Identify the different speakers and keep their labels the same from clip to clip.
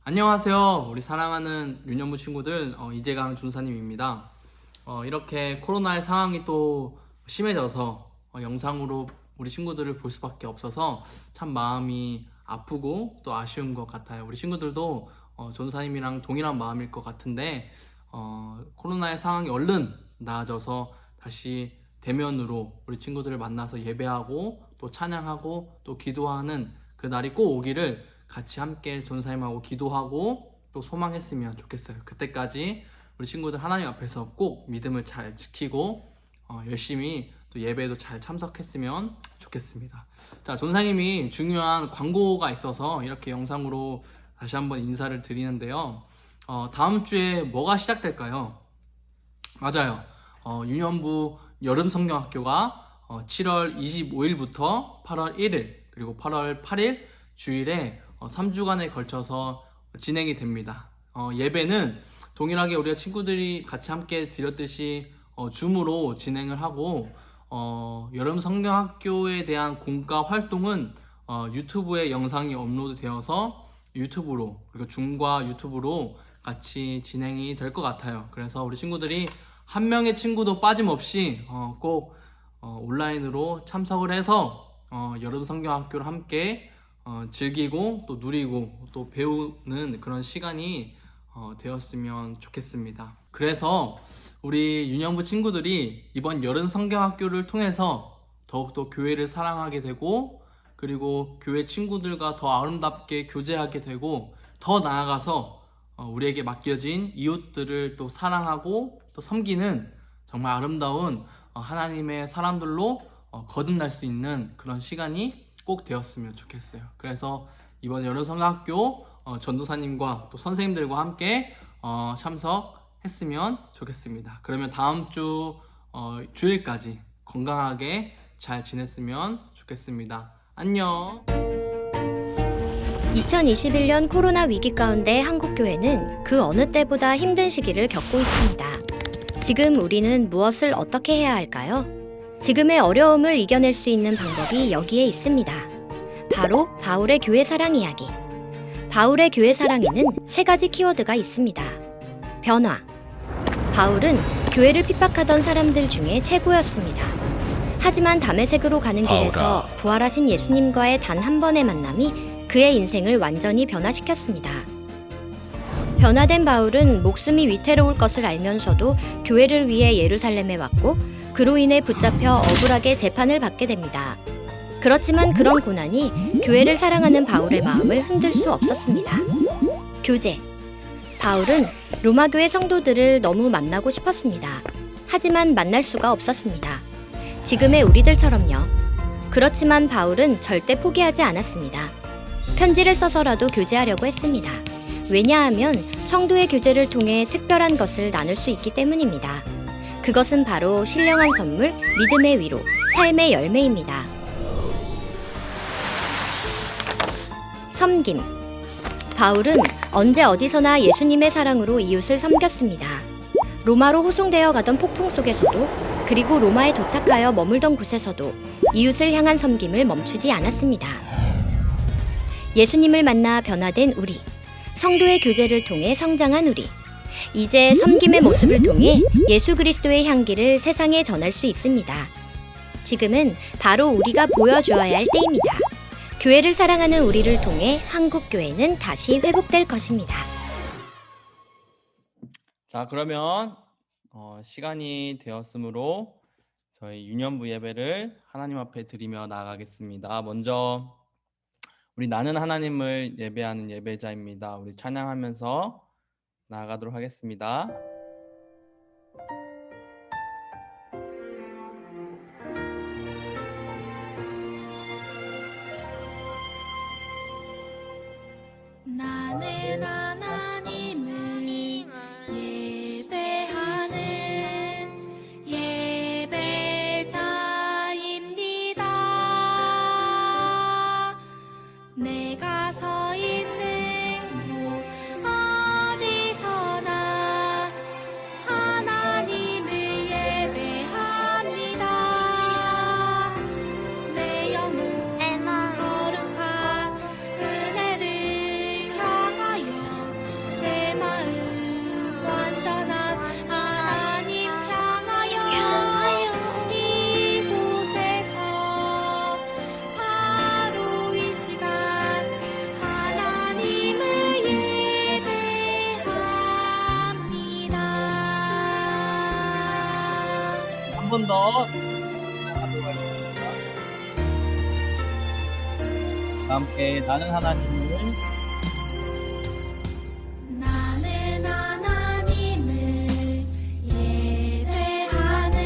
Speaker 1: 안녕하세요. 우리 사랑하는 유년부 친구들, 이재강 준사님입니다. 이렇게 코로나의 상황이 또 심해져서 영상으로 우리 친구들을 볼 수밖에 없어서 참 마음이 아프고 또 아쉬운 것 같아요. 우리 친구들도 전사님이랑 동일한 마음일 것 같은데 코로나의 상황이 얼른 나아져서 다시 대면으로 우리 친구들을 만나서 예배하고 또 찬양하고 또 기도하는 그 날이 꼭 오기를 같이 함께 전사님하고 기도하고 또 소망했으면 좋겠어요. 그때까지 우리 친구들 하나님 앞에서 꼭 믿음을 잘 지키고 열심히 또 예배에도 잘 참석했으면 좋겠습니다. 자, 전사님이 중요한 광고가 있어서 이렇게 영상으로 다시 한번 인사를 드리는데요. 다음 주에 뭐가 시작될까요? 맞아요. 유년부 여름 성경학교가 7월 25일부터 8월 1일 그리고 8월 8일 주일에 3주간에 걸쳐서 진행이 됩니다. 예배는 동일하게 우리가 친구들이 같이 함께 드렸듯이 줌으로 진행을 하고 여름 성경학교에 대한 공과 활동은 유튜브에 영상이 업로드되어서 유튜브로 그리고 줌과 유튜브로 같이 진행이 될 것 같아요. 그래서 우리 친구들이 한 명의 친구도 빠짐없이 꼭 온라인으로 참석을 해서 여름 성경학교를 함께 즐기고 또 누리고 또 배우는 그런 시간이 되었으면 좋겠습니다. 그래서 우리 유년부 친구들이 이번 여름 성경학교를 통해서 더욱더 교회를 사랑하게 되고 그리고 교회 친구들과 더 아름답게 교제하게 되고 더 나아가서 우리에게 맡겨진 이웃들을 또 사랑하고 또 섬기는 정말 아름다운 하나님의 사람들로 거듭날 수 있는 그런 시간이 꼭 되었으면 좋겠어요. 그래서 이번 여름성경학교 전도사님과 또 선생님들과 함께 참석했으면 좋겠습니다. 그러면 다음 주 주일까지 건강하게 잘 지냈으면 좋겠습니다. 안녕.
Speaker 2: 2021년 코로나 위기 가운데 한국교회는 그 어느 때보다 힘든 시기를 겪고 있습니다. 지금 우리는 무엇을 어떻게 해야 할까요? 지금의 어려움을 이겨낼 수 있는 방법이 여기에 있습니다. 바로 바울의 교회 사랑 이야기. 바울의 교회 사랑에는 3가지 키워드가 있습니다. 변화. 바울은 교회를 핍박하던 사람들 중에 최고였습니다. 하지만 다메섹으로 가는 길에서 부활하신 예수님과의 단 한 번의 만남이 그의 인생을 완전히 변화시켰습니다. 변화된 바울은 목숨이 위태로울 것을 알면서도 교회를 위해 예루살렘에 왔고 그로 인해 붙잡혀 억울하게 재판을 받게 됩니다. 그렇지만 그런 고난이 교회를 사랑하는 바울의 마음을 흔들 수 없었습니다. 교제. 바울은 로마교회 성도들을 너무 만나고 싶었습니다. 하지만 만날 수가 없었습니다. 지금의 우리들처럼요. 그렇지만 바울은 절대 포기하지 않았습니다. 편지를 써서라도 교제하려고 했습니다. 왜냐하면 성도의 교제를 통해 특별한 것을 나눌 수 있기 때문입니다. 그것은 바로 신령한 선물, 믿음의 위로, 삶의 열매입니다. 섬김. 바울은 언제 어디서나 예수님의 사랑으로 이웃을 섬겼습니다. 로마로 호송되어 가던 폭풍 속에서도 그리고 로마에 도착하여 머물던 곳에서도 이웃을 향한 섬김을 멈추지 않았습니다. 예수님을 만나 변화된 우리, 성도의 교제를 통해 성장한 우리, 이제 섬김의 모습을 통해 예수 그리스도의 향기를 세상에 전할 수 있습니다. 지금은 바로 우리가 보여주어야 할 때입니다. 교회를 사랑하는 우리를 통해 한국 교회는 다시 회복될 것입니다.
Speaker 1: 자, 그러면 시간이 되었으므로 저희 유년부 예배를 하나님 앞에 드리며 나아가겠습니다. 먼저 우리 나는 하나님을 예배하는 예배자입니다. 우리 찬양하면서 나아가도록 하겠습니다.
Speaker 3: 나는 하나님을 예배하는 예배자입니다. 내가 서 있는 곳 어디서나
Speaker 1: 한 번 더 하도록 하겠습니다. 다 함께 나는 하나님을
Speaker 3: 나는 하나님을 예배하는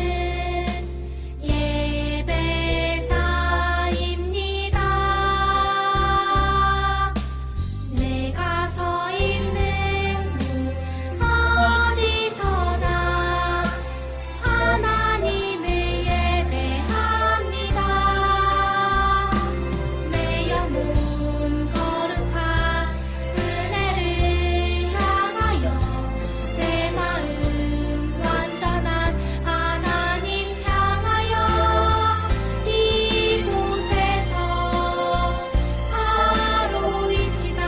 Speaker 3: 예배자입니다. 내가 서 있는 곳 어디서나 하나님을 예배합니다. 내 영혼 거룩한 은혜를 향하여 내 마음 완전한 하나님 향하여 이곳에서 바로 이 시간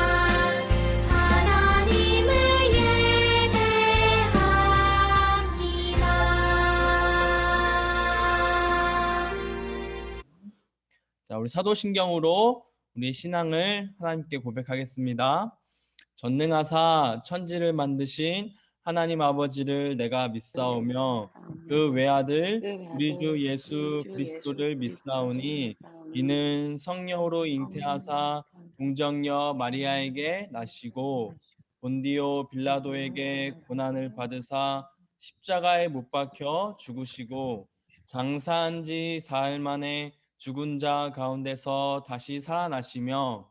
Speaker 3: 하나님을 예배합니다.
Speaker 1: 자, 우리 사도신경으로 우리 신앙을 하나님께 고백하겠습니다. 전능하사 천지를 만드신 하나님 아버지를 내가 믿사오며 그 외아들 우리 주 예수 그리스도를 믿사오니 이는 성령으로 잉태하사 동정녀 마리아에게 나시고 본디오 빌라도에게 고난을 받으사 십자가에 못 박혀 죽으시고 장사한 지 사흘 만에 죽은 자 가운데서 다시 살아나시며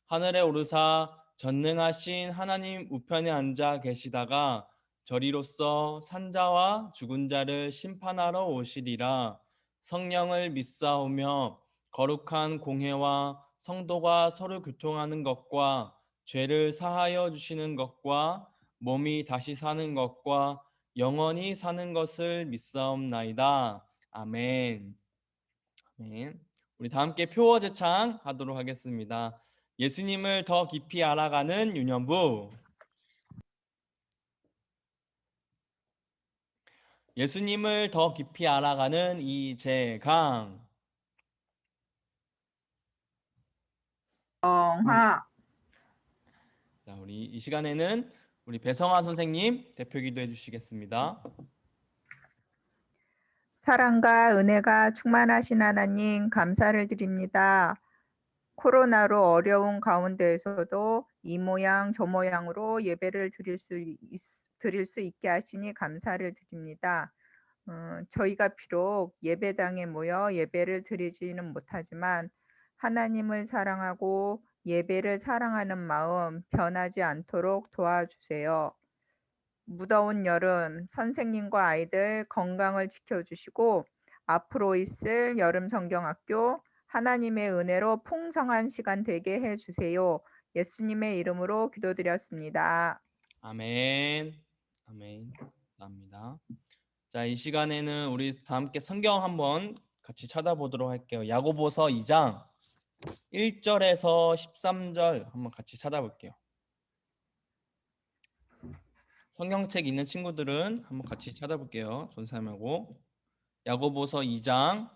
Speaker 1: 하늘에 오르사 전능하신 하나님 우편에 앉아 계시다가 저리로서 산자와 죽은 자를 심판하러 오시리라. 성령을 믿사오며 거룩한 공회와 성도가 서로 교통하는 것과 죄를 사하여 주시는 것과 몸이 다시 사는 것과 영원히 사는 것을 믿사옵나이다. 아멘. 아멘. 우리 다 함께 표어 제창 하도록 하겠습니다. 예수님을 더 깊이 알아가는 유년부. 예수님을 더 깊이 알아가는 이재강.
Speaker 4: 영하
Speaker 1: 자, 우리 이 시간에는 우리 배성아 선생님 대표 기도해 주시겠습니다.
Speaker 4: 사랑과 은혜가 충만하신 하나님 감사를 드립니다. 코로나로 어려운 가운데에서도 이 모양 저 모양으로 예배를 드릴 수 있게 하시니 감사를 드립니다. 저희가 비록 예배당에 모여 예배를 드리지는 못하지만 하나님을 사랑하고 예배를 사랑하는 마음 변하지 않도록 도와주세요. 무더운 여름 선생님과 아이들 건강을 지켜주시고 앞으로 있을 여름 성경학교 하나님의 은혜로 풍성한 시간 되게 해주세요. 예수님의 이름으로 기도드렸습니다.
Speaker 1: 아멘. 아멘. 감사합니다. 자, 이 시간에는 우리 다 함께 성경 한번 같이 찾아보도록 할게요. 야고보서 2장 1절에서 13절 한번 같이 찾아볼게요. 성경책 있는 친구들은 한번 같이 찾아볼게요. 전사님하고 야고보서 2장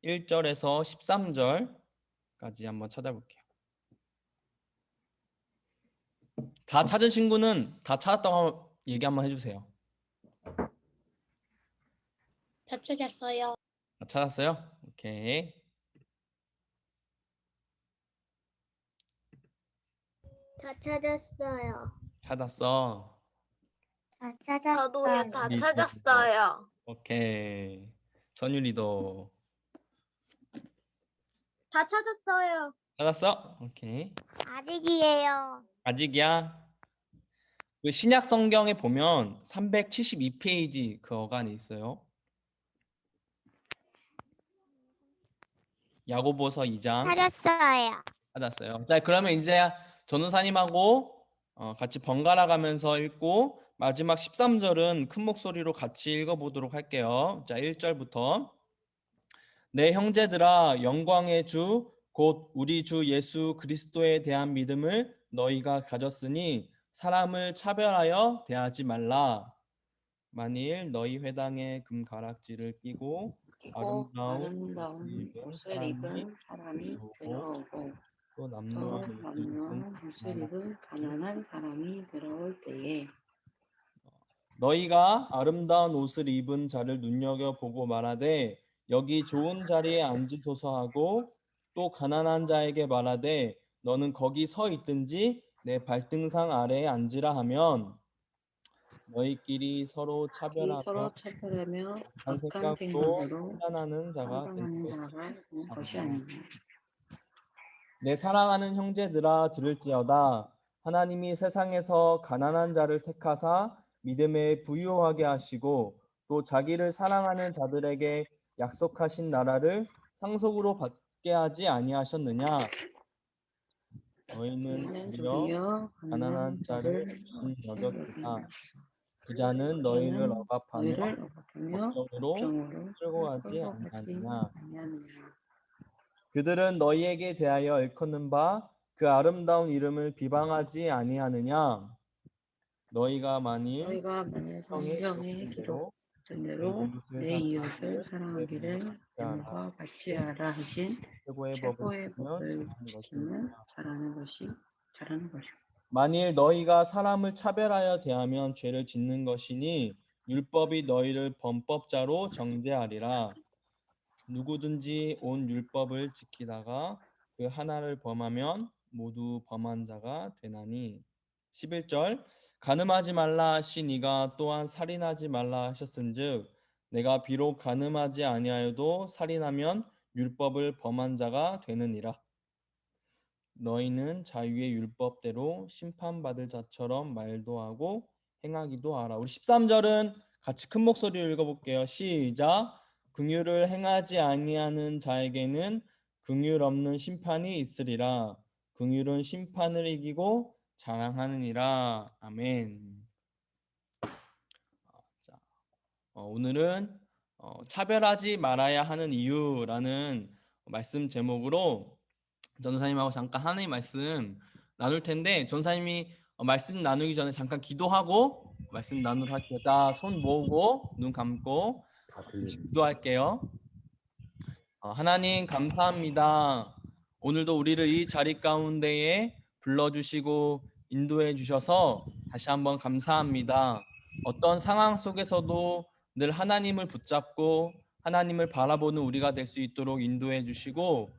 Speaker 1: 1절에서 13절까지 한번 찾아볼게요. 다 찾은 친구는 다 찾았다고 얘기 한번 해주세요.
Speaker 5: 다 찾았어요.
Speaker 1: 다 찾았어요? 오케이.
Speaker 5: 다 찾았어요.
Speaker 1: 찾았어.
Speaker 5: 다 찾았어요.
Speaker 6: 저도요, 다
Speaker 1: 네,
Speaker 6: 찾았어요.
Speaker 1: 오케이. 선율이도
Speaker 5: 다 찾았어요.
Speaker 1: 찾았어? 오케이.
Speaker 5: 아직이에요.
Speaker 1: 아직이야? 그 신약 성경에 보면 372페이지 그 어간이 있어요. 야고보서 2장
Speaker 5: 찾았어요.
Speaker 1: 찾았어요. 자, 그러면 이제 전우사님하고 같이 번갈아 가면서 읽고 마지막 13절은 큰 목소리로 같이 읽어보도록 할게요. 자, 1절부터 내 형제들아 영광의 주 곧 우리 주 예수 그리스도에 대한 믿음을 너희가 가졌으니 사람을 차별하여 대하지 말라. 만일 너희 회당에 금가락지를 끼고
Speaker 7: 아름다운 옷을 입은 사람이 들어오고
Speaker 1: 또
Speaker 7: 또
Speaker 1: 남루한
Speaker 7: 남루한 옷을 입은 가난한 사람이 들어올 때에
Speaker 6: 너희가 아름다운 옷을 입은 자를 눈여겨보고 말하되 여기 좋은 자리에 앉으소서 하고 또 가난한 자에게 말하되 너는 거기 서 있든지 내 발등상 아래에 앉으라 하면 너희끼리 서로 차별하며
Speaker 7: 서로 차별하며
Speaker 6: 악한
Speaker 7: 악한
Speaker 6: 생각으로
Speaker 7: 생각으로
Speaker 6: 판단하는 자가
Speaker 7: 판단하는
Speaker 6: 되는
Speaker 7: 자가 되는 것이
Speaker 6: 것이다.
Speaker 7: 아니냐.
Speaker 6: 내 사랑하는 형제들아 들을지어다. 하나님이 세상에서 가난한 자를 택하사 믿음에 부유하게 하시고 또 자기를 사랑하는 자들에게 약속하신 나라를 상속으로 받게 하지 아니하셨느냐. 너희는
Speaker 7: 너희는
Speaker 6: 도리어
Speaker 7: 도리어
Speaker 6: 가난한
Speaker 7: 가난한
Speaker 6: 자를
Speaker 7: 자를
Speaker 6: 여겼구나. 부자는 너희를
Speaker 7: 너희는
Speaker 6: 억압하며
Speaker 7: 너희를 억압하며
Speaker 6: 법정으로
Speaker 7: 법정으로
Speaker 6: 끌고 가지
Speaker 7: 끌고 가지
Speaker 6: 아니하느냐.
Speaker 7: 아니하느냐.
Speaker 6: 그들은 너희에게 대하여 일컫는 바 그 아름다운 이름을 비방하지 아니하느냐. 너희가 만일
Speaker 7: 너희가 만일 성경에
Speaker 6: 기록된
Speaker 7: 기록된
Speaker 6: 대로
Speaker 7: 대로 내 이웃을 사랑하기를 내 몸과 같이 하라 하신
Speaker 6: 최고의 법을
Speaker 7: 최고의
Speaker 6: 지키면
Speaker 7: 법을
Speaker 6: 잘하는
Speaker 7: 지키면
Speaker 6: 것입니다.
Speaker 7: 잘하는 것이고.
Speaker 6: 만일 너희가 사람을 차별하여 대하면 죄를 짓는 것이니 율법이 너희를 범법자로 정죄하리라. 누구든지 온 율법을 지키다가 그 하나를 범하면 모두 범한 자가 되나니. 11절 간음하지 말라 하시니가 또한 살인하지 말라 하셨은즉 내가 비록 간음하지 아니하여도 살인하면 율법을 범한 자가 되느니라. 너희는 자유의 율법대로 심판받을 자처럼 말도 하고 행하기도 하라. 우리 13절은 같이 큰 목소리로 읽어볼게요. 시작. 긍휼을 행하지 아니하는 자에게는 긍휼 없는 심판이 있으리라. 긍휼은 심판을 이기고 자랑하느니라. 아멘. 자, 오늘은 차별하지 말아야 하는 이유라는 말씀 제목으로 전사님하고 잠깐 하나님 말씀 나눌 텐데 전사님이 말씀 나누기 전에 잠깐 기도하고 말씀 나누도록 할게요. 자, 손 모으고 눈 감고 기도할게요. 하나님 감사합니다. 오늘도 우리를 이 자리 가운데에 불러주시고 인도해 주셔서 다시 한번 감사합니다. 어떤 상황 속에서도 늘 하나님을 붙잡고 하나님을 바라보는 우리가 될 수 있도록 인도해 주시고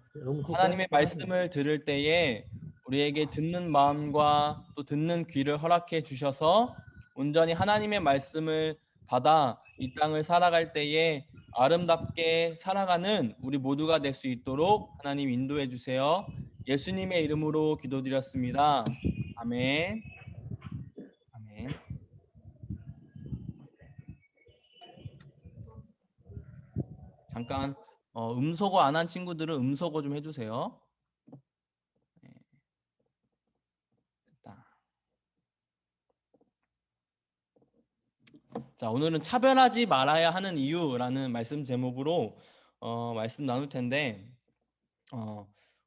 Speaker 6: 하나님의 말씀을 들을 때에 우리에게 듣는 마음과 또 듣는 귀를 허락해 주셔서 온전히 하나님의 말씀을 받아 이 땅을 살아갈 때에 아름답게 살아가는 우리 모두가 될 수 있도록 하나님 인도해 주세요. 예수님의 이름으로 기도드렸습니다. 아멘. 아멘. 잠깐 음소거 안 한 친구들은 음소거 좀 해주세요. 네. 됐다. 자, 오늘은 차별하지 말아야 하는 이유라는 말씀 제목으로 말씀 나눌 텐데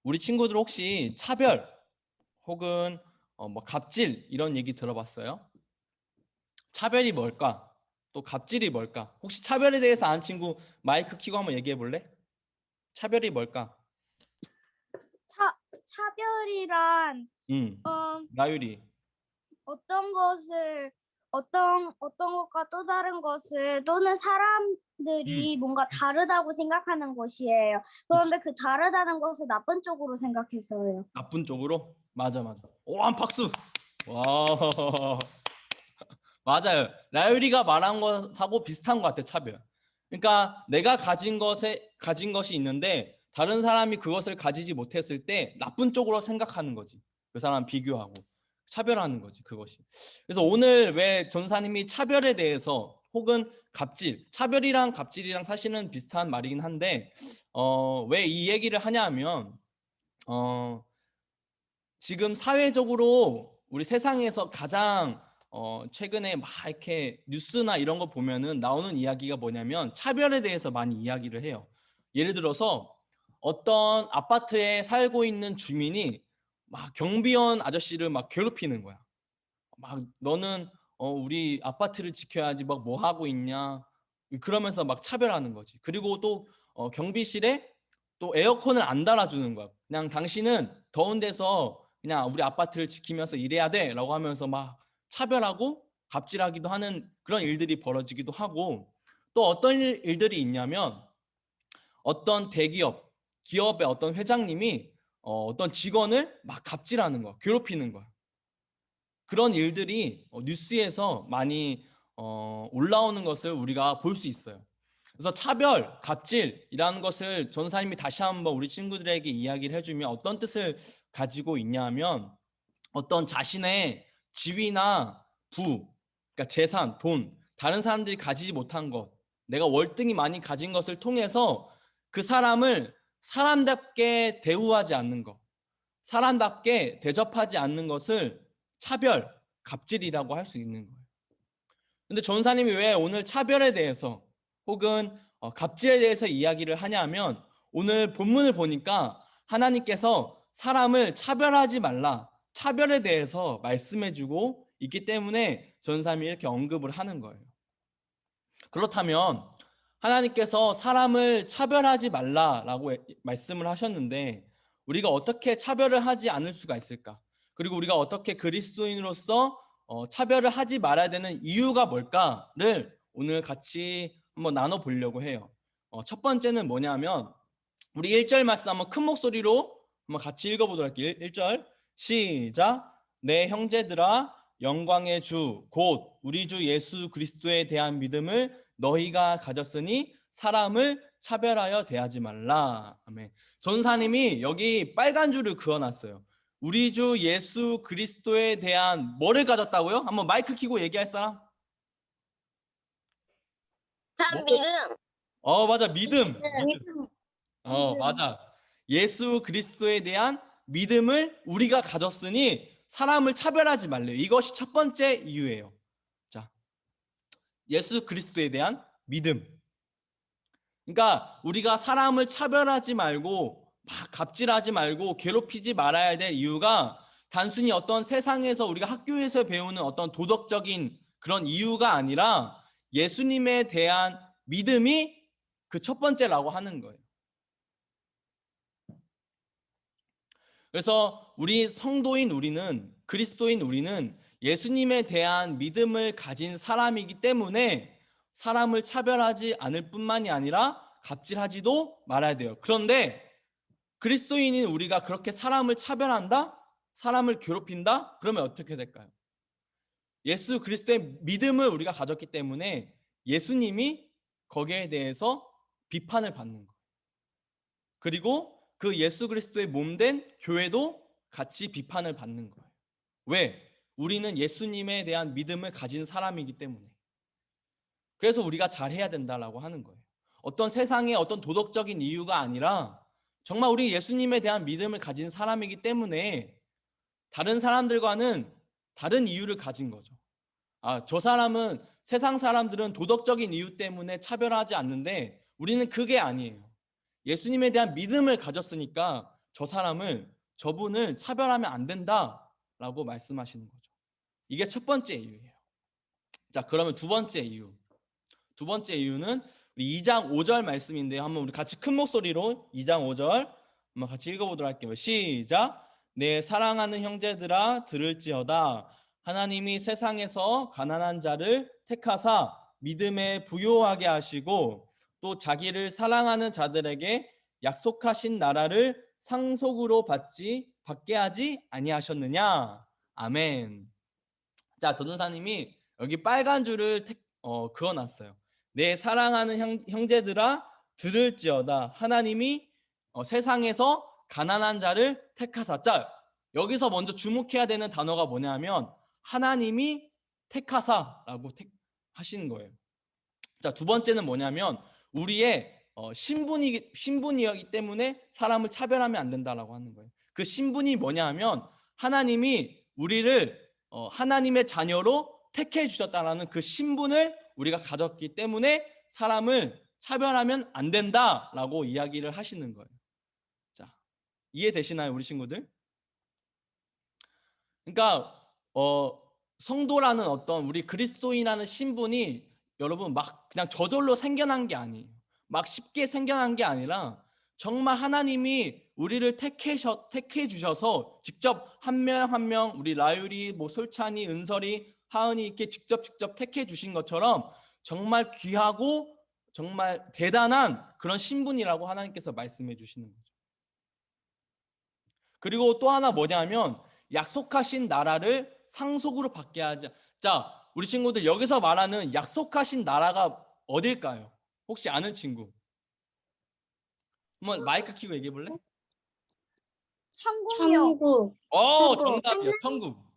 Speaker 6: 우리 친구들 혹시 차별 혹은 뭐 갑질 이런 얘기 들어봤어요? 차별이 뭘까? 또 갑질이 뭘까? 혹시 차별에 대해서 아는 친구 마이크 켜고 한번 얘기해 볼래? 차별이 뭘까?
Speaker 8: 차별이란
Speaker 6: 나유리.
Speaker 8: 어떤 것과 또 다른 것을 또는 사람들이 뭔가 다르다고 생각하는 것이에요. 그런데 그 다르다는 것을 나쁜 쪽으로 생각해서요.
Speaker 6: 나쁜 쪽으로? 맞아. 오, 한 박수. 와. 맞아요. 라유리가 말한 것하고 비슷한 것 같아, 차별. 그러니까 내가 가진 것이 있는데 다른 사람이 그것을 가지지 못했을 때 나쁜 쪽으로 생각하는 거지. 그 사람 비교하고 차별하는 거지, 그것이. 그래서 오늘 왜 전사님이 차별에 대해서 혹은 갑질, 차별이랑 갑질이랑 사실은 비슷한 말이긴 한데 왜 이 얘기를 하냐면 지금 사회적으로 우리 세상에서 가장 최근에 막 이렇게 뉴스나 이런 거 보면은 나오는 이야기가 뭐냐면 차별에 대해서 많이 이야기를 해요. 예를 들어서 어떤 아파트에 살고 있는 주민이 막 경비원 아저씨를 막 괴롭히는 거야. 막 너는 우리 아파트를 지켜야지 막 뭐 하고 있냐 그러면서 막 차별하는 거지. 그리고 또 경비실에 또 에어컨을 안 달아주는 거야. 그냥 당신은 더운 데서 그냥 우리 아파트를 지키면서 일해야 돼 라고 하면서 막 차별하고 갑질하기도 하는 그런 일들이 벌어지기도 하고, 또 어떤 일들이 있냐면 어떤 대기업, 기업의 어떤 회장님이 어떤 직원을 막 갑질하는 거, 괴롭히는 거야. 그런 일들이 뉴스에서 많이 올라오는 것을 우리가 볼 수 있어요. 그래서 차별, 갑질이라는 것을 전사님이 다시 한번 우리 친구들에게 이야기를 해주면 어떤 뜻을 가지고 있냐면 어떤 자신의 지위나 부, 그러니까 재산, 돈, 다른 사람들이 가지지 못한 것, 내가 월등히 많이 가진 것을 통해서 그 사람을 사람답게 대우하지 않는 것, 사람답게 대접하지 않는 것을 차별, 갑질이라고 할 수 있는 거예요. 근데 전사님이 왜 오늘 차별에 대해서 혹은 갑질에 대해서 이야기를 하냐면 오늘 본문을 보니까 하나님께서 사람을 차별하지 말라, 차별에 대해서 말씀해주고 있기 때문에 전사님이 이렇게 언급을 하는 거예요. 그렇다면 하나님께서 사람을 차별하지 말라라고 말씀을 하셨는데 우리가 어떻게 차별을 하지 않을 수가 있을까? 그리고 우리가 어떻게 그리스도인으로서 차별을 하지 말아야 되는 이유가 뭘까를 오늘 같이 한번 나눠보려고 해요. 첫 번째는 뭐냐면 우리 1절 말씀 한번 큰 목소리로 한번 같이 읽어보도록 할게요. 1절 시작. 내 형제들아 영광의 주 곧 우리 주 예수 그리스도에 대한 믿음을 너희가 가졌으니 사람을 차별하여 대하지 말라. 아멘. 전사님이 여기 빨간 줄을 그어놨어요. 우리 주 예수 그리스도에 대한 뭐를 가졌다고요? 한번 마이크 켜고 얘기할 사람?
Speaker 5: 믿음.
Speaker 6: 맞아. 믿음. 맞아. 예수 그리스도에 대한 믿음을 우리가 가졌으니 사람을 차별하지 말래요. 이것이 첫 번째 이유예요. 자, 예수 그리스도에 대한 믿음. 그러니까 우리가 사람을 차별하지 말고 막 갑질하지 말고 괴롭히지 말아야 될 이유가 단순히 어떤 세상에서 우리가 학교에서 배우는 어떤 도덕적인 그런 이유가 아니라 예수님에 대한 믿음이 그 첫 번째라고 하는 거예요. 그래서 우리 성도인 우리는, 그리스도인 우리는 예수님에 대한 믿음을 가진 사람이기 때문에 사람을 차별하지 않을 뿐만이 아니라 갑질하지도 말아야 돼요. 그런데 그리스도인인 우리가 그렇게 사람을 차별한다? 사람을 괴롭힌다? 그러면 어떻게 될까요? 예수 그리스도의 믿음을 우리가 가졌기 때문에 예수님이 거기에 대해서 비판을 받는 거예요. 그리고 그 예수 그리스도의 몸된 교회도 같이 비판을 받는 거예요. 왜? 우리는 예수님에 대한 믿음을 가진 사람이기 때문에. 그래서 우리가 잘해야 된다라고 하는 거예요. 어떤 세상의 어떤 도덕적인 이유가 아니라 정말 우리 예수님에 대한 믿음을 가진 사람이기 때문에 다른 사람들과는 다른 이유를 가진 거죠. 저 사람은, 세상 사람들은 도덕적인 이유 때문에 차별하지 않는데 우리는 그게 아니에요. 예수님에 대한 믿음을 가졌으니까 저분을 차별하면 안 된다라고 말씀하시는 거죠. 이게 첫 번째 이유예요. 자, 그러면 두 번째 이유. 두 번째 이유는 우리 2장 5절 말씀인데요. 한번 우리 같이 큰 목소리로 2장 5절 한번 같이 읽어보도록 할게요. 시작. 내 사랑하는 형제들아 들을지어다. 하나님이 세상에서 가난한 자를 택하사 믿음에 부요하게 하시고 또 자기를 사랑하는 자들에게 약속하신 나라를 상속으로 받게 하지 아니하셨느냐. 아멘. 자, 전도사님이 여기 빨간 줄을 그어놨어요. 내 사랑하는 형제들아 들을지어다. 하나님이 세상에서 가난한 자를 택하사. 자, 여기서 먼저 주목해야 되는 단어가 뭐냐면 하나님이 택하사라고 하시는 거예요. 자, 두 번째는 뭐냐면 우리의 신분이기 때문에 사람을 차별하면 안 된다라고 하는 거예요. 그 신분이 뭐냐 하면 하나님이 우리를 하나님의 자녀로 택해 주셨다라는 그 신분을 우리가 가졌기 때문에 사람을 차별하면 안 된다라고 이야기를 하시는 거예요. 자, 이해되시나요, 우리 친구들? 그러니까 성도라는 어떤 우리 그리스도인이라는 신분이 여러분 막 그냥 저절로 생겨난 게 아니에요. 막 쉽게 생겨난 게 아니라 정말 하나님이 우리를 택해 주셔서 직접 한 명 한 명 우리 라율이, 솔찬이, 은설이 하은이께 직접 택해 주신 것처럼 정말 귀하고 정말 대단한 그런 신분이라고 하나님께서 말씀해 주시는 거죠. 그리고 또 하나 뭐냐면 약속하신 나라를 상속으로 받게 하자. 자, 우리 친구들 여기서 말하는 약속하신 나라가 어딜까요? 혹시 아는 친구? 한번 마이크 켜고 얘기해 볼래?
Speaker 8: 천국요.
Speaker 6: 정답이요. 천국.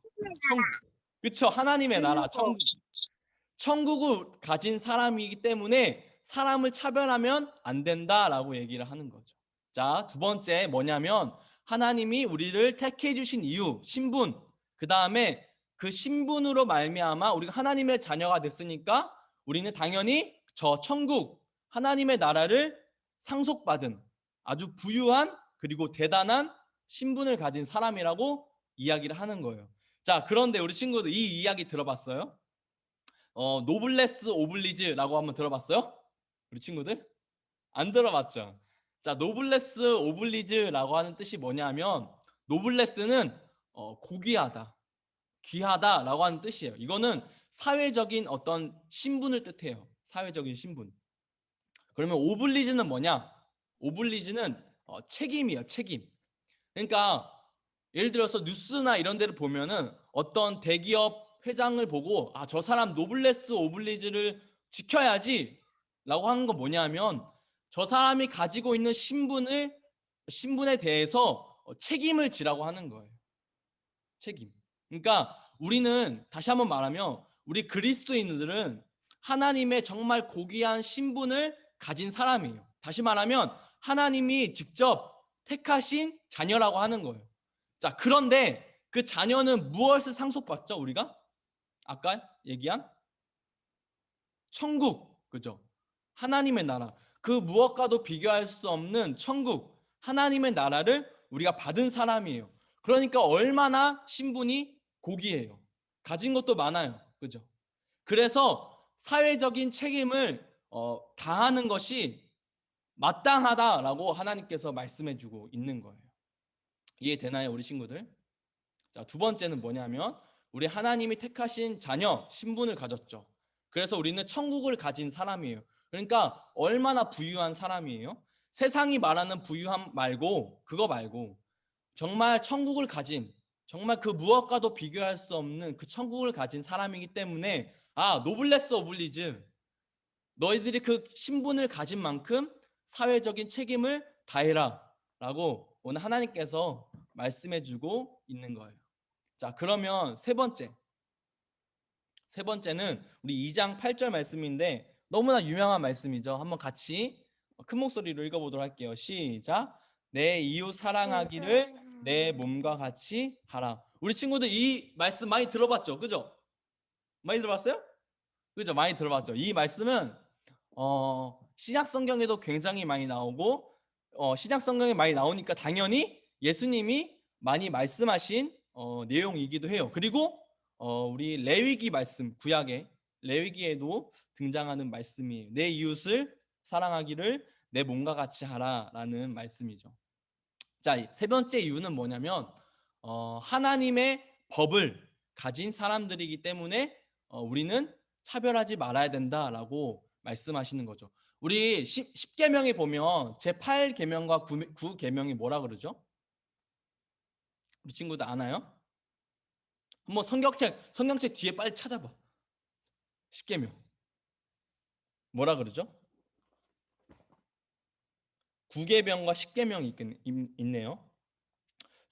Speaker 6: 그쵸. 하나님의 나라, 천국. 천국을 가진 사람이기 때문에 사람을 차별하면 안 된다라고 얘기를 하는 거죠. 자, 두 번째 뭐냐면 하나님이 우리를 택해 주신 이유, 신분. 그 다음에 그 신분으로 말미암아 우리가 하나님의 자녀가 됐으니까 우리는 당연히 저 천국, 하나님의 나라를 상속받은 아주 부유한 그리고 대단한 신분을 가진 사람이라고 이야기를 하는 거예요. 자, 그런데 우리 친구들 이 이야기 들어봤어요? 노블레스 오블리즈라고 한번 들어봤어요? 우리 친구들? 안 들어봤죠? 자, 노블레스 오블리즈라고 하는 뜻이 뭐냐면 노블레스는 고귀하다, 귀하다라고 하는 뜻이에요. 이거는 사회적인 어떤 신분을 뜻해요. 사회적인 신분. 그러면 오블리즈는 뭐냐? 오블리즈는 책임이에요. 책임. 그러니까 예를 들어서 뉴스나 이런 데를 보면은 어떤 대기업 회장을 보고 저 사람 노블레스 오블리즈를 지켜야지 라고 하는 건 뭐냐면 저 사람이 가지고 있는 신분에 대해서 책임을 지라고 하는 거예요. 책임. 그러니까 우리는 다시 한번 말하면 우리 그리스도인들은 하나님의 정말 고귀한 신분을 가진 사람이에요. 다시 말하면 하나님이 직접 택하신 자녀라고 하는 거예요. 자, 그런데 그 자녀는 무엇을 상속받죠? 우리가 아까 얘기한 천국, 그죠? 하나님의 나라, 그 무엇과도 비교할 수 없는 천국, 하나님의 나라를 우리가 받은 사람이에요. 그러니까 얼마나 신분이 고귀해요. 가진 것도 많아요, 그죠? 그래서 사회적인 책임을 다하는 것이 마땅하다라고 하나님께서 말씀해주고 있는 거예요. 이해되나요, 우리 친구들? 자, 두 번째는 뭐냐면 우리 하나님이 택하신 자녀, 신분을 가졌죠. 그래서 우리는 천국을 가진 사람이에요. 그러니까 얼마나 부유한 사람이에요? 세상이 말하는 부유함 말고 그거 말고 정말 천국을 가진, 정말 그 무엇과도 비교할 수 없는 그 천국을 가진 사람이기 때문에 노블레스 오블리즈, 너희들이 그 신분을 가진 만큼 사회적인 책임을 다해라 라고 오늘 하나님께서 말씀해주고 있는 거예요. 자, 그러면 세 번째는 우리 2장 8절 말씀인데 너무나 유명한 말씀이죠. 한번 같이 큰 목소리로 읽어보도록 할게요. 시작. 내 이웃 사랑하기를 내 몸과 같이 하라. 우리 친구들 이 말씀 많이 들어봤죠? 그죠? 많이 들어봤어요? 그죠? 많이 들어봤죠? 이 말씀은 신약 성경에도 굉장히 많이 나오고 신약 성경에 많이 나오니까 당연히 예수님이 많이 말씀하신 내용이기도 해요. 그리고 우리 레위기 말씀, 구약의 레위기에도 등장하는 말씀이에요. 내 이웃을 사랑하기를 내 몸과 같이 하라라는 말씀이죠. 자, 세 번째 이유는 뭐냐면 하나님의 법을 가진 사람들이기 때문에 우리는 차별하지 말아야 된다라고 말씀하시는 거죠. 우리 10계명에 보면 제8계명과 9계명이 뭐라 그러죠? 우리 친구들 아나요? 한번 성경책 뒤에 빨리 찾아봐. 10계명 뭐라 그러죠? 9계명과 10계명이 있네요.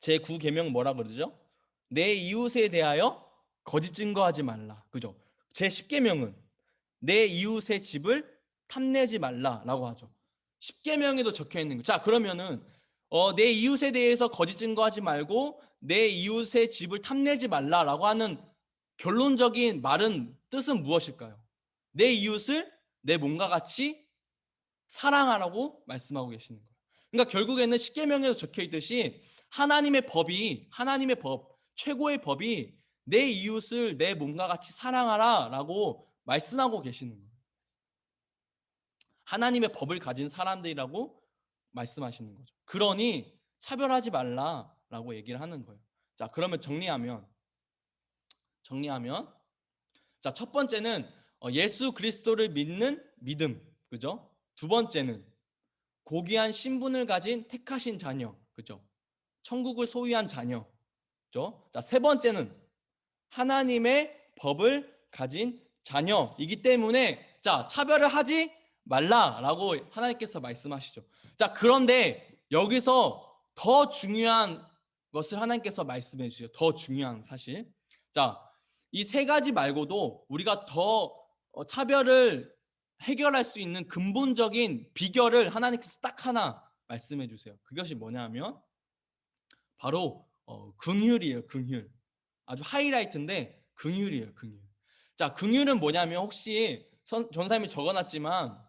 Speaker 6: 제9계명 뭐라 그러죠? 내 이웃에 대하여 거짓 증거하지 말라. 그죠? 제10계명은 내 이웃의 집을 탐내지 말라라고 하죠. 10계명에도 적혀 있는 거. 자, 그러면은 내 이웃에 대해서 거짓 증거하지 말고 내 이웃의 집을 탐내지 말라라고 하는 결론적인 뜻은 무엇일까요? 내 이웃을 내 몸과 같이 사랑하라고 말씀하고 계시는 거예요. 그러니까 결국에는 10계명에도 적혀 있듯이 하나님의 법, 최고의 법이 내 이웃을 내 몸과 같이 사랑하라라고 말씀하고 계시는 거예요. 하나님의 법을 가진 사람들이라고 말씀하시는 거죠. 그러니 차별하지 말라라고 얘기를 하는 거예요. 자, 그러면 정리하면 자, 첫 번째는 예수 그리스도를 믿는 믿음. 그죠? 두 번째는 고귀한 신분을 가진 택하신 자녀. 그죠? 천국을 소유한 자녀. 그죠? 자, 세 번째는 하나님의 법을 가진 자녀이기 때문에 자, 차별을 하지 말라라고 하나님께서 말씀하시죠. 자, 그런데 여기서 더 중요한 것을 하나님께서 말씀해 주세요. 더 중요한 사실. 자, 이 세 가지 말고도 우리가 더 차별을 해결할 수 있는 근본적인 비결을 하나님께서 딱 하나 말씀해 주세요. 그것이 뭐냐면 바로 긍휼이에요. 긍휼. 아주 하이라이트인데 긍휼이에요. 긍휼. 자, 긍휼은 뭐냐면 혹시 전사님이 적어놨지만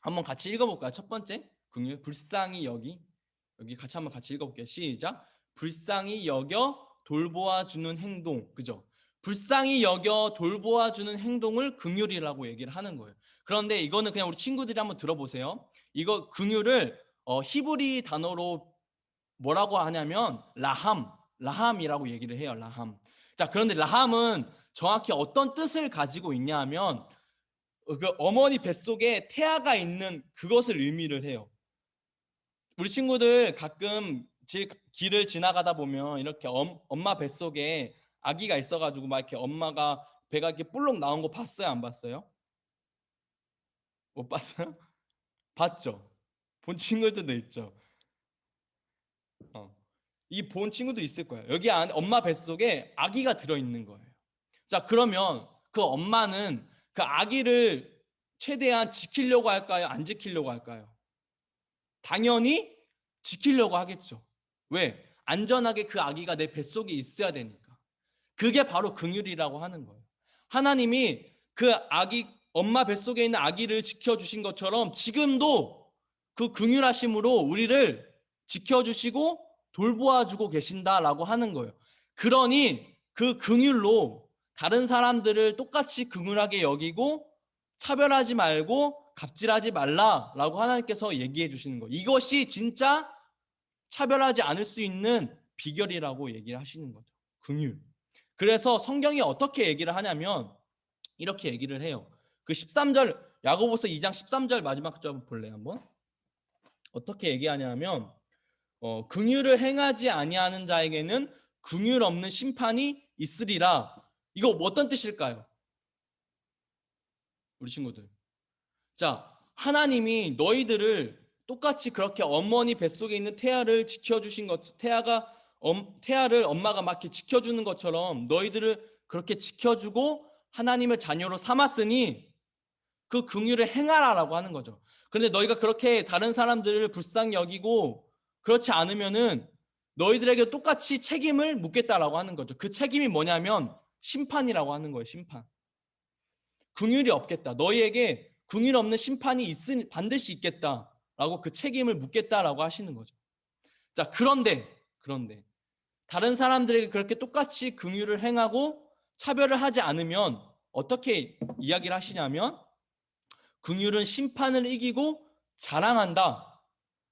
Speaker 6: 한번 같이 읽어볼까요? 첫 번째 긍휼. 불쌍히 여기 같이 한번 같이 읽어볼게요. 시작. 불쌍히 여겨 돌보아주는 행동. 그죠? 불쌍히 여겨 돌보아주는 행동을 긍휼이라고 얘기를 하는 거예요. 그런데 이거는 그냥 우리 친구들이 한번 들어보세요. 이거 긍휼을 히브리 단어로 뭐라고 하냐면 라함이라고 얘기를 해요. 라함. 자, 그런데 라함은 정확히 어떤 뜻을 가지고 있냐 하면 그 어머니 뱃속에 태아가 있는 그것을 의미를 해요. 우리 친구들 가끔 길을 지나가다 보면 이렇게 엄마 뱃속에 아기가 있어가지고 막 이렇게 엄마가 배가 이렇게 볼록 나온 거 봤어요? 안 봤어요? 못 봤어요? 봤죠? 본 친구들도 있죠. 이 본 친구도 있을 거예요. 여기 안에 엄마 뱃속에 아기가 들어있는 거예요. 자, 그러면 그 엄마는 그 아기를 최대한 지키려고 할까요? 안 지키려고 할까요? 당연히 지키려고 하겠죠. 왜? 안전하게 그 아기가 내 뱃속에 있어야 되니까. 그게 바로 긍휼이라고 하는 거예요. 하나님이 그 아기, 엄마 뱃속에 있는 아기를 지켜주신 것처럼 지금도 그 긍휼하심으로 우리를 지켜주시고 돌보아주고 계신다라고 하는 거예요. 그러니 그 긍휼로 다른 사람들을 똑같이 긍휼하게 여기고 차별하지 말고 갑질하지 말라라고 하나님께서 얘기해 주시는 거예요. 이것이 진짜 차별하지 않을 수 있는 비결이라고 얘기를 하시는 거죠. 긍휼. 그래서 성경이 어떻게 얘기를 하냐면 이렇게 얘기를 해요. 그 13절 야고보서 2장 13절 마지막 절 볼래요 한번? 어떻게 얘기하냐면 긍휼을 행하지 아니하는 자에게는 긍휼 없는 심판이 있으리라. 이거 어떤 뜻일까요? 우리 친구들. 자, 하나님이 너희들을 똑같이 그렇게 어머니 뱃속에 있는 태아를 지켜주신 것, 태아를 엄마가 막 이렇게 지켜주는 것처럼 너희들을 그렇게 지켜주고 하나님의 자녀로 삼았으니 그 긍휼을 행하라라고 하는 거죠. 그런데 너희가 그렇게 다른 사람들을 불쌍히 여기고 그렇지 않으면은 너희들에게 똑같이 책임을 묻겠다라고 하는 거죠. 그 책임이 뭐냐면 심판이라고 하는 거예요. 심판. 긍휼이 없겠다. 너희에게 긍휼 없는 심판이 반드시 있겠다라고 그 책임을 묻겠다라고 하시는 거죠. 자, 그런데 다른 사람들에게 그렇게 똑같이 긍휼을 행하고 차별을 하지 않으면 어떻게 이야기를 하시냐면 긍휼은 심판을 이기고 자랑한다.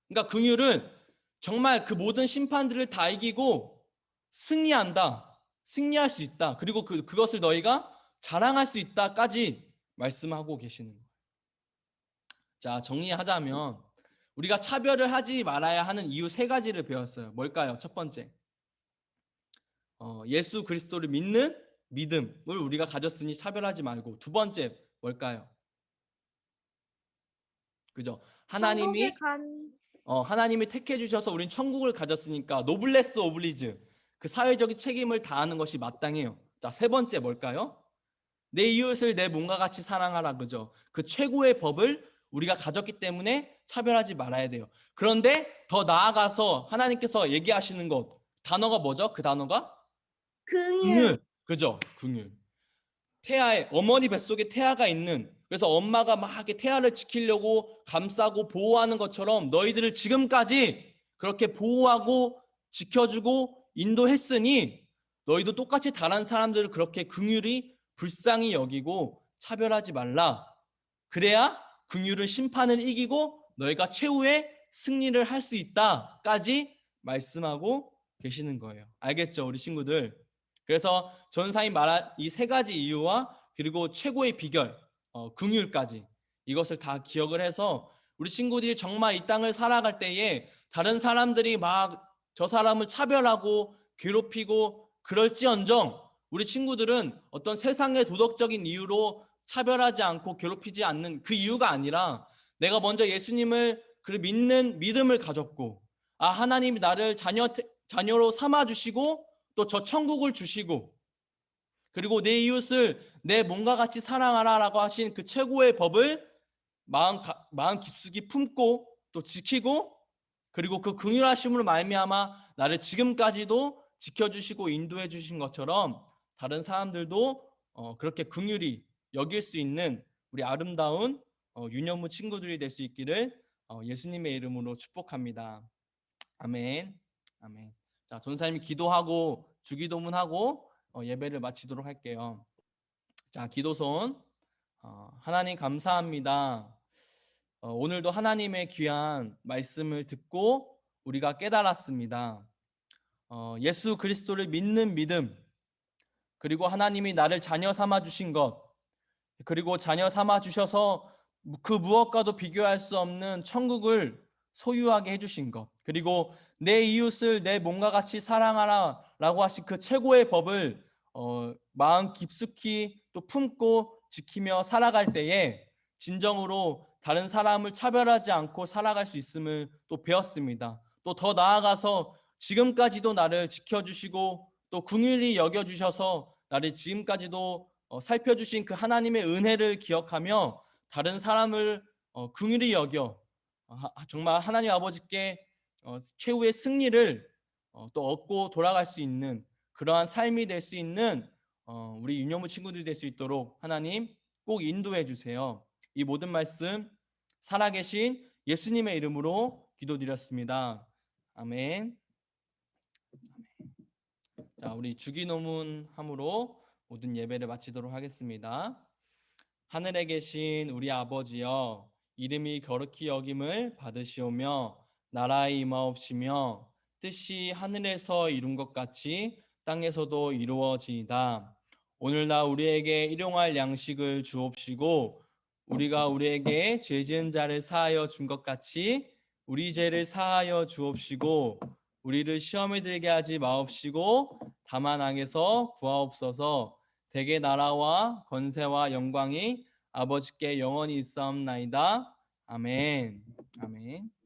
Speaker 6: 그러니까 긍휼은 정말 그 모든 심판들을 다 이기고 승리한다. 승리할 수 있다. 그리고 그것을 너희가 자랑할 수 있다까지 말씀하고 계시는 거예요. 자, 정리하자면 우리가 차별을 하지 말아야 하는 이유 3가지를 배웠어요. 뭘까요? 첫 번째, 예수 그리스도를 믿는 믿음을 우리가 가졌으니 차별하지 말고. 두 번째 뭘까요? 그죠? 하나님이 택해 주셔서 우린 천국을 가졌으니까 노블레스 오블리즈, 그 사회적인 책임을 다하는 것이 마땅해요. 자, 세 번째 뭘까요? 내 이웃을 내 몸과 같이 사랑하라. 그죠? 그 최고의 법을 우리가 가졌기 때문에 차별하지 말아야 돼요. 그런데 더 나아가서 하나님께서 얘기하시는 것, 단어가 뭐죠? 그 단어가 긍휼. 그죠? 긍휼. 태아의 어머니 뱃속에 태아가 있는, 그래서 엄마가 막 이렇게 태아를 지키려고 감싸고 보호하는 것처럼 너희들을 지금까지 그렇게 보호하고 지켜주고 인도했으니 너희도 똑같이 다른 사람들을 그렇게 긍휼히 불쌍히 여기고 차별하지 말라. 그래야 긍휼은 심판을 이기고 너희가 최후의 승리를 할 수 있다까지 말씀하고 계시는 거예요. 알겠죠, 우리 친구들? 그래서 전사님 말한 이 3가지 이유와 그리고 최고의 비결, 긍휼까지 이것을 다 기억을 해서 우리 친구들이 정말 이 땅을 살아갈 때에 다른 사람들이 막 저 사람을 차별하고 괴롭히고 그럴지언정 우리 친구들은 어떤 세상의 도덕적인 이유로 차별하지 않고 괴롭히지 않는 그 이유가 아니라 내가 먼저 예수님을 믿는 믿음을 가졌고 하나님이 나를 자녀로 삼아주시고 또 저 천국을 주시고 그리고 내 이웃을 내 몸과 같이 사랑하라라고 하신 그 최고의 법을 마음 깊숙이 품고 또 지키고 그리고 그 긍휼하심으로 말미암아 나를 지금까지도 지켜주시고 인도해 주신 것처럼 다른 사람들도 그렇게 긍휼히 여길 수 있는 우리 아름다운 유년무 친구들이 될 수 있기를 예수님의 이름으로 축복합니다. 아멘. 아멘. 자, 전사님이 기도하고 주기도문하고 예배를 마치도록 할게요. 자, 기도손. 하나님 감사합니다. 오늘도 하나님의 귀한 말씀을 듣고 우리가 깨달았습니다. 예수 그리스도를 믿는 믿음, 그리고 하나님이 나를 자녀 삼아 주신 것, 그리고 자녀 삼아 주셔서 그 무엇과도 비교할 수 없는 천국을 소유하게 해주신 것, 그리고 내 이웃을 내 몸과 같이 사랑하라 라고 하신 그 최고의 법을 마음 깊숙이 또 품고 지키며 살아갈 때에 진정으로 다른 사람을 차별하지 않고 살아갈 수 있음을 또 배웠습니다. 또 더 나아가서 지금까지도 나를 지켜주시고 또 긍휼히 여겨주셔서 나를 지금까지도 살펴주신 그 하나님의 은혜를 기억하며 다른 사람을 긍휼히 여겨 정말 하나님 아버지께 최후의 승리를 또 얻고 돌아갈 수 있는 그러한 삶이 될 수 있는 우리 유년무 친구들이 될 수 있도록 하나님 꼭 인도해 주세요. 이 모든 말씀 살아계신 예수님의 이름으로 기도드렸습니다. 아멘. 자, 우리 주기도문함으로 모든 예배를 마치도록 하겠습니다. 하늘에 계신 우리 아버지여, 이름이 거룩히 여김을 받으시오며 나라의 임하옵시며 뜻이 하늘에서 이룬 것 같이 땅에서도 이루어지이다. 오늘날 우리에게 일용할 양식을 주옵시고 우리가 우리에게 죄 지은 자를 사하여 준 것 같이 우리 죄를 사하여 주옵시고 우리를 시험에 들게 하지 마옵시고 다만 악에서 구하옵소서. 대개 나라와 권세와 영광이 아버지께 영원히 있사옵나이다. 아멘. 아멘.